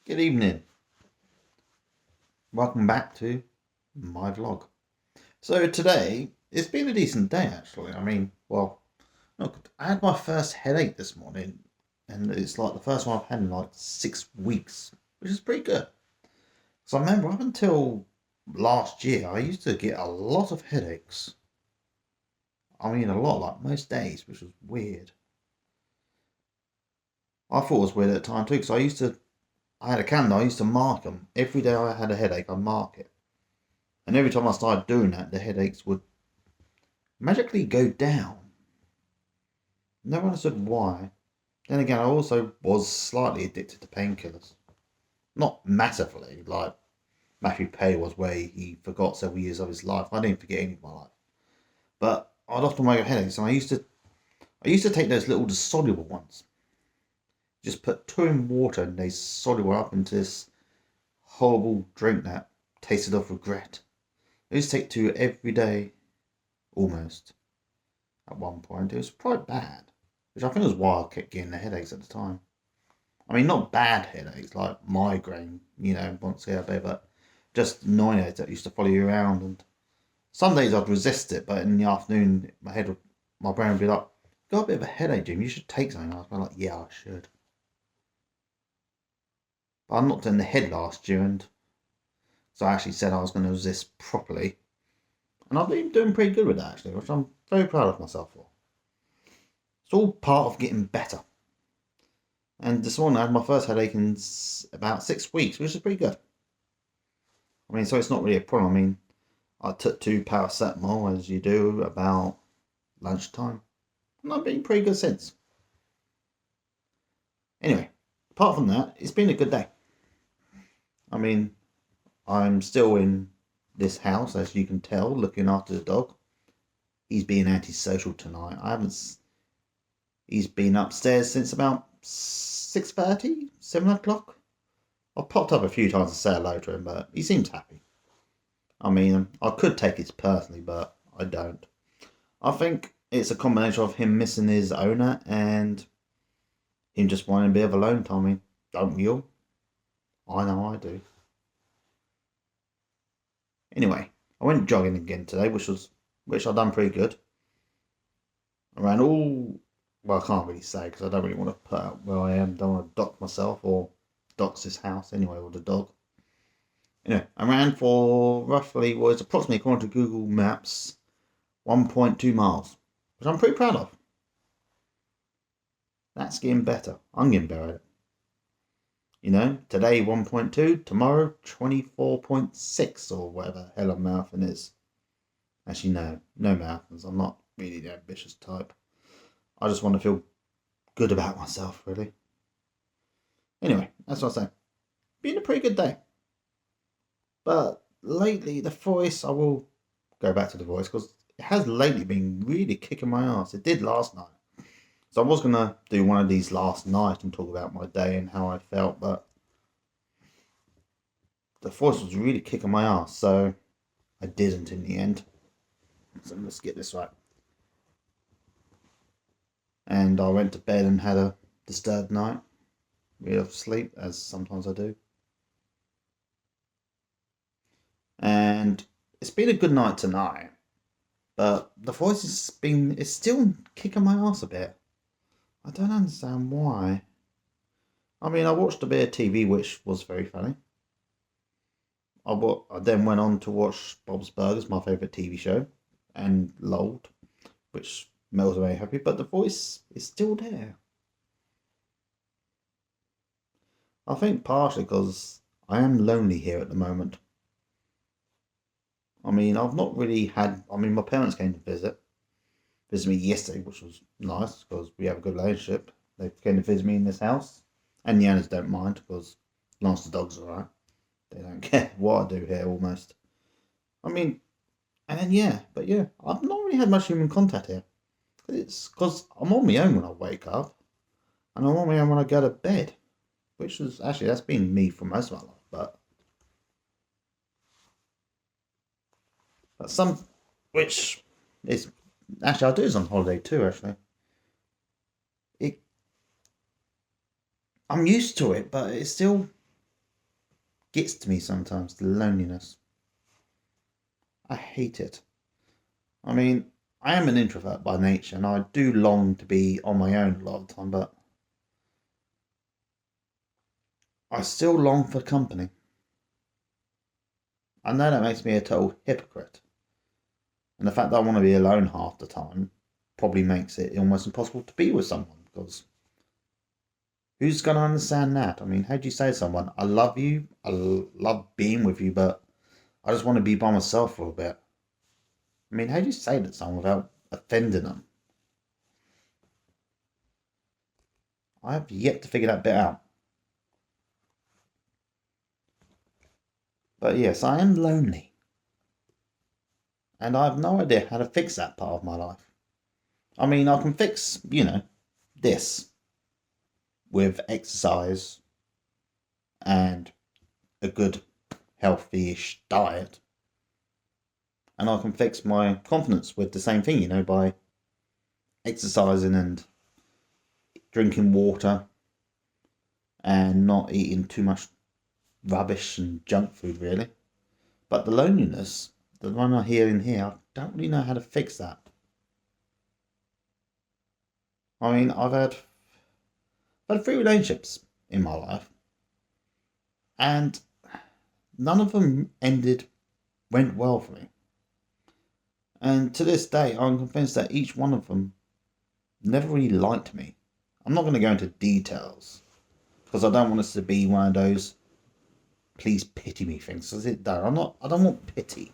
Good evening. Welcome back to my vlog. So today, it's been a decent day actually. Look, I had my first headache this morning and it's like the first one I've had in like 6 weeks, which is pretty good. So I remember up until last year, I used to get a lot of headaches. I mean, a lot, like most days, which was weird. I thought it was weird at the time too, because I had a calendar, I used to mark them. Every day I had a headache, I'd mark it. And every time I started doing that, the headaches would magically go down. Never understood why. Then again, I also was slightly addicted to painkillers. Not massively, like Matthew Perry was, where he forgot several years of his life. I didn't forget any of my life. But I'd often wake up headaches, and I used to take those little dissoluble ones. Just put two in water and they soluble up into this horrible drink that tasted of regret. I used to take two every day, almost. At one point, it was quite bad, which I think was why I kept getting the headaches at the time. I mean, not bad headaches like migraine, once a day, but just annoying headaches that used to follow you around. And some days I'd resist it, but in the afternoon, my brain would be like, "Got a bit of a headache, Jim. You should take something." I was like, "Yeah, I should." But I knocked it in the head last year, and so I actually said I was going to resist properly, and I've been doing pretty good with that actually, which I'm very proud of myself for. It's all part of getting better. And this morning I had my first headache in about 6 weeks, which is pretty good. I mean, so it's not really a problem. I mean, I took two paracetamol, as you do, about lunchtime. And I've been pretty good since. Anyway, apart from that, it's been a good day. I mean, I'm still in this house, as you can tell, looking after the dog. He's being antisocial tonight. He's been upstairs since about 6:30, 7 o'clock. I've popped up a few times to say hello to him, but he seems happy. I mean, I could take it personally, but I don't. I think it's a combination of him missing his owner and him just wanting a bit of alone time. I mean, don't you? I know I do. Anyway, I went jogging again today, which I've done pretty good. I ran all, well, I can't really say because I don't really want to put out where I am. Don't want to dox myself or dox this house anyway, or the dog. I ran for roughly, was approximately, according to Google Maps, 1.2 miles, which I'm pretty proud of. That's getting better. I'm getting better at it. Today 1.2, tomorrow 24.6 or whatever hell a marathon is. Actually, no marathons. I'm not really the ambitious type. I just want to feel good about myself, really. Anyway, that's what I'm saying. Been a pretty good day. But lately, the voice, I will go back to the voice because it has lately been really kicking my ass. It did last night. So I was going to do one of these last night and talk about my day and how I felt, but the voice was really kicking my ass, so I didn't in the end. So let's get this right. And I went to bed and had a disturbed night. Really off sleep, as sometimes I do. And it's been a good night tonight, but the voice it's still kicking my ass a bit. I don't understand why. I mean, I watched a bit of TV, which was very funny. I then went on to watch Bob's Burgers, my favourite TV show, and Lolled, which Mel's very happy, but the voice is still there. I think partially because I am lonely here at the moment. I mean, I've not really had. I mean, my parents came to visit me yesterday, which was nice because we have a good relationship. They came to visit me in this house, and the owners don't mind because as long as the dog's alright, they don't care what I do here almost. I mean, and then I've not really had much human contact here. It's because I'm on my own when I wake up, and I'm on my own when I go to bed, which is actually that's been me for most of my life. But some, which is actually I do this on holiday too. Actually, it I'm used to it, but it's still gets to me sometimes, the loneliness. I hate it. I mean, I am an introvert by nature and I do long to be on my own a lot of the time, but I still long for company. I know that makes me a total hypocrite. And the fact that I want to be alone half the time probably makes it almost impossible to be with someone, because who's going to understand that? I mean, how do you say to someone, I love you, love being with you, but I just want to be by myself for a bit? I mean, how do you say that to someone without offending them? I have yet to figure that bit out. But yes, I am lonely. And I have no idea how to fix that part of my life. I mean, I can fix, this with exercise and a good healthy-ish diet. And I can fix my confidence with the same thing, by exercising and drinking water and not eating too much rubbish and junk food, really. But the loneliness, the one I hear in here, I don't really know how to fix that. I mean, I've had 3 relationships in my life, and none of them went well for me. And to this day, I'm convinced that each one of them never really liked me. I'm not going to go into details because I don't want us to be one of those please pity me things. I don't want pity.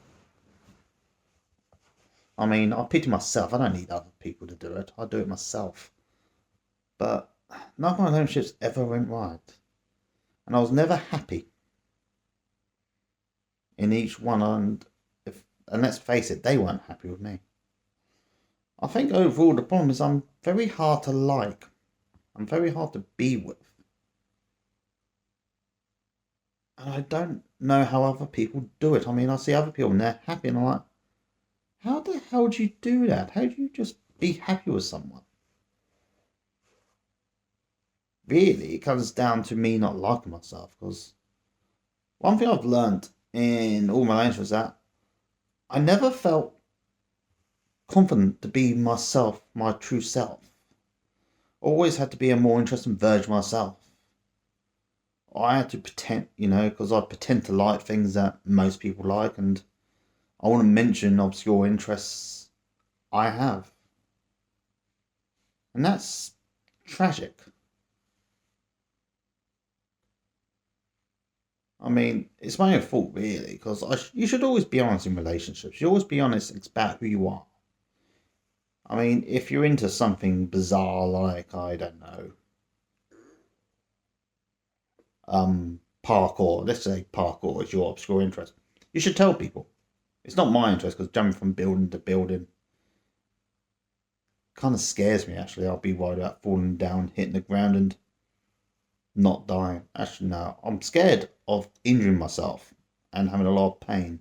I mean, I pity myself. I don't need other people to do it. I do it myself. But none of my relationships ever went right. And I was never happy in each one. And let's face it, they weren't happy with me. I think overall the problem is I'm very hard to like. I'm very hard to be with. And I don't know how other people do it. I mean, I see other people and they're happy and I'm like, how the hell do you do that? How do you just be happy with someone? Really, it comes down to me not liking myself, because one thing I've learned in all my life was that I never felt confident to be myself, my true self. Always had to be a more interesting version of myself. I had to pretend, because I pretend to like things that most people like, and I want to mention obscure interests I have. And that's tragic. I mean, it's my own fault, really, because you should always be honest in relationships. You always be honest about who you are. I mean, if you're into something bizarre like, I don't know, parkour, let's say parkour is your obscure interest, you should tell people. It's not my interest, because jumping from building to building kind of scares me, actually. I'll be worried about falling down, hitting the ground, and not dying. Actually, no. I'm scared of injuring myself and having a lot of pain.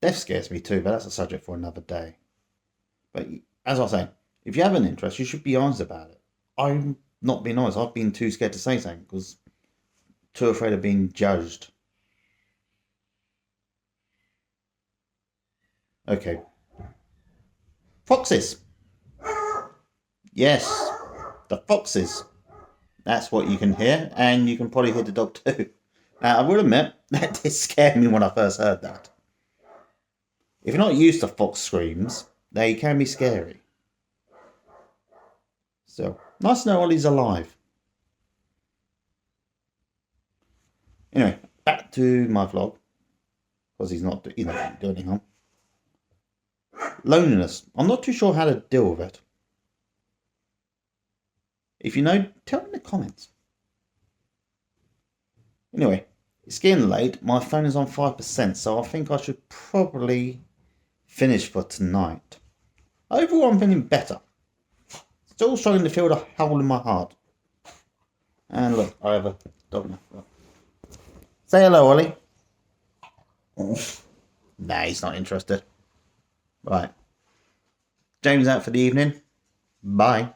Death scares me too, but that's a subject for another day. But as I was saying, if you have an interest, you should be honest about it. I'm not being honest. I've been too scared to say something because too afraid of being judged. Okay. Foxes. Yes, the foxes. That's what you can hear, and you can probably hear the dog too. Now, I will admit, that did scare me when I first heard that. If you're not used to fox screams, they can be scary. So, nice to know Ollie's alive. Anyway, back to my vlog, because he's not doing anything. Loneliness. I'm not too sure how to deal with it. If you know, tell me in the comments. Anyway, it's getting late. My phone is on 5%, so I think I should probably finish for tonight. Overall, I'm feeling better. Still struggling to feel the hole in my heart. And look, I have a dog now. Say hello, Ollie. Nah, he's not interested. Right. James out for the evening. Bye.